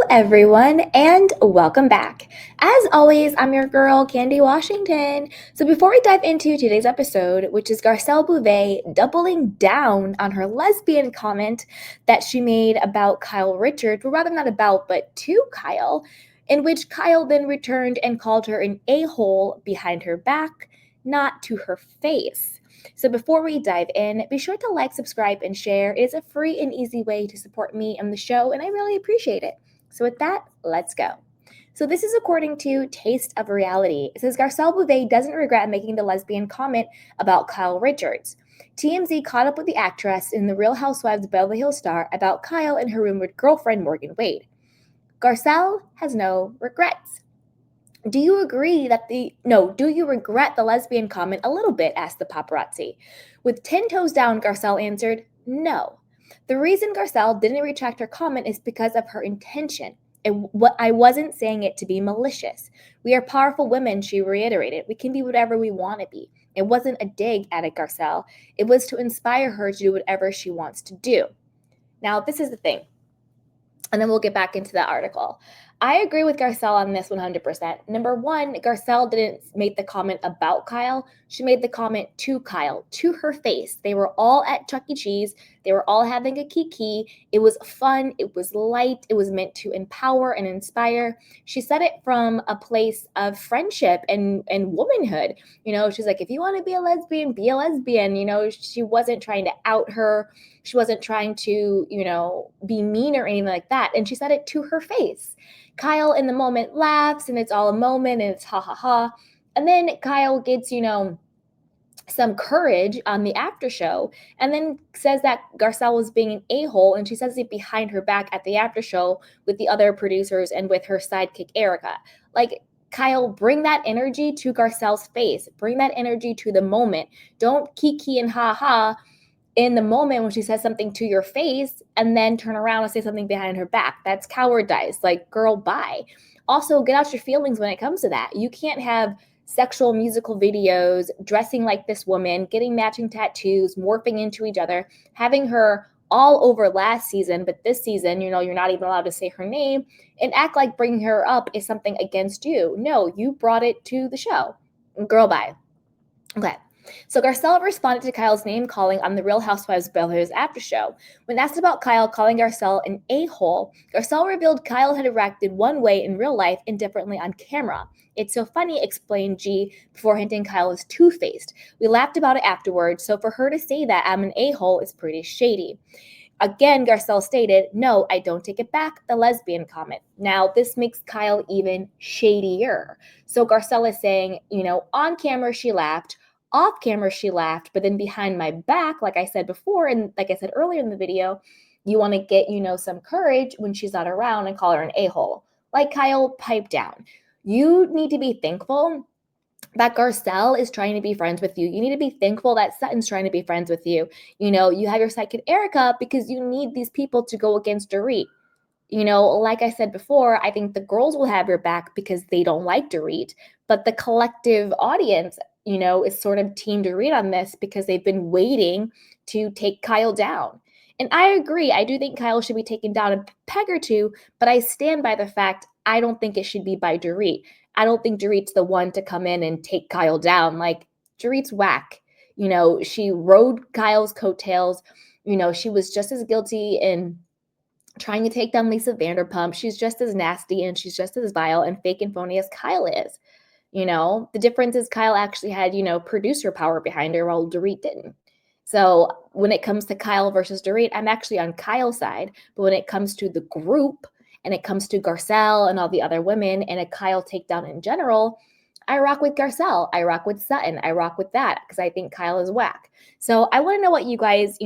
everyone, and welcome back. As always, I'm your girl, Candy Washington. So, before we dive into today's episode, which is Garcelle Beauvais doubling down on her lesbian comment that she made about Kyle Richards, well, rather not about, but to Kyle, in which Kyle then returned and called her an a-hole behind her back, not to her face. So before we dive in, be sure to like, subscribe, and share. It is a free and easy way to support me and the show, and I really appreciate it. So with that, let's go. So this is according to Taste of Reality. It says Garcelle Beauvais doesn't regret making the lesbian comment about Kyle Richards. TMZ caught up with the actress in The Real Housewives of Beverly Hills Star about Kyle and her rumored girlfriend Morgan Wade. Garcelle has no regrets. Do you regret the lesbian comment a little bit? Asked the paparazzi. With 10 toes down, Garcelle answered, no. The reason Garcelle didn't retract her comment is because of her intention. I wasn't saying it to be malicious. We are powerful women, she reiterated. We can be whatever we want to be. It wasn't a dig at a Garcelle. It was to inspire her to do whatever she wants to do. Now, this is the thing. And then we'll get back into that article. I agree with Garcelle on this 100%. Number one, Garcelle didn't make the comment about Kyle. She made the comment to Kyle, to her face. They were all at Chuck E. Cheese. They were all having a kiki. It was fun. It was light. It was meant to empower and inspire. She said it from a place of friendship and womanhood. You know, she's like, if you want to be a lesbian, be a lesbian. You know, she wasn't trying to out her. She wasn't trying to, be mean or anything like that. And she said it to her face. Kyle in the moment laughs and it's all a moment and it's ha ha ha. And then Kyle gets, some courage on the after show and then says that Garcelle was being an a-hole, and she says it behind her back at the after show with the other producers and with her sidekick Erica. Like, Kyle, bring that energy to Garcelle's face. Bring that energy to the moment. Don't kiki and ha ha in the moment when she says something to your face and then turn around and say something behind her back. That's cowardice. Like, girl, bye. Also, get out your feelings when it comes to that. You can't have sexual musical videos, dressing like this woman, getting matching tattoos, morphing into each other, having her all over last season, but this season, you're not even allowed to say her name, and act like bringing her up is something against you. No, you brought it to the show. Girl, bye. Okay. So Garcelle responded to Kyle's name calling on the Real Housewives of Beverly Hills after show. When asked about Kyle calling Garcelle an a-hole, Garcelle revealed Kyle had reacted one way in real life and differently on camera. It's so funny, explained G, before hinting Kyle is two-faced. We laughed about it afterwards, so for her to say that I'm an a-hole is pretty shady. Again, Garcelle stated, no, I don't take it back, the lesbian comment. Now, this makes Kyle even shadier. So Garcelle is saying, on camera she laughed, off camera she laughed, but then behind my back, like I said before, and like I said earlier in the video, you want to get, some courage when she's not around and call her an a-hole. Like, Kyle, pipe down. You need to be thankful that Garcelle is trying to be friends with you. You need to be thankful that Sutton's trying to be friends with you. You have your sidekick Erica because you need these people to go against Dorit. Like I said before, I think the girls will have your back because they don't like Dorit, but the collective audience, is sort of team Dorit on this because they've been waiting to take Kyle down. And I agree. I do think Kyle should be taken down a peg or two, but I stand by the fact I don't think it should be by Dorit. I don't think Dorit's the one to come in and take Kyle down. Like, Dorit's whack. She rode Kyle's coattails. She was just as guilty in trying to take down Lisa Vanderpump. She's just as nasty and she's just as vile and fake and phony as Kyle is. The difference is Kyle actually had, producer power behind her while Dorit didn't. So when it comes to Kyle versus Dorit, I'm actually on Kyle's side. But when it comes to the group and it comes to Garcelle and all the other women and a Kyle takedown in general, I rock with Garcelle. I rock with Sutton. I rock with that because I think Kyle is whack. So I want to know what you guys,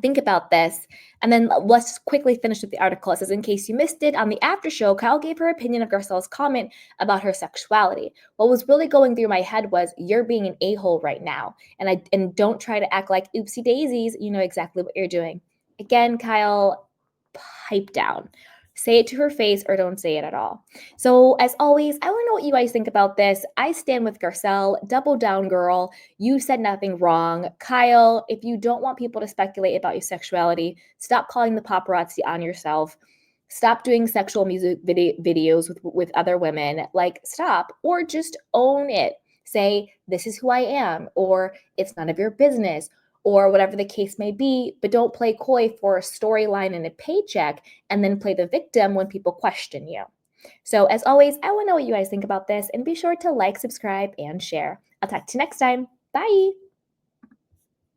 think about this. And then let's quickly finish with the article. It says, in case you missed it, on the after show, Kyle gave her opinion of Garcelle's comment about her sexuality. What was really going through my head was, you're being an a-hole right now. And don't try to act like oopsie daisies. You know exactly what you're doing. Again, Kyle, pipe down. Say it to her face or don't say it at all. So as always, I want to know what you guys think about this. I stand with Garcelle. Double down, girl. You said nothing wrong. Kyle, if you don't want people to speculate about your sexuality, stop calling the paparazzi on yourself. Stop doing sexual music videos with other women. Like, stop, or just own it. Say, this is who I am, or it's none of your business, or whatever the case may be, but don't play coy for a storyline and a paycheck and then play the victim when people question you. So, as always, I want to know what you guys think about this, and be sure to like, subscribe, and share. I'll talk to you next time. Bye.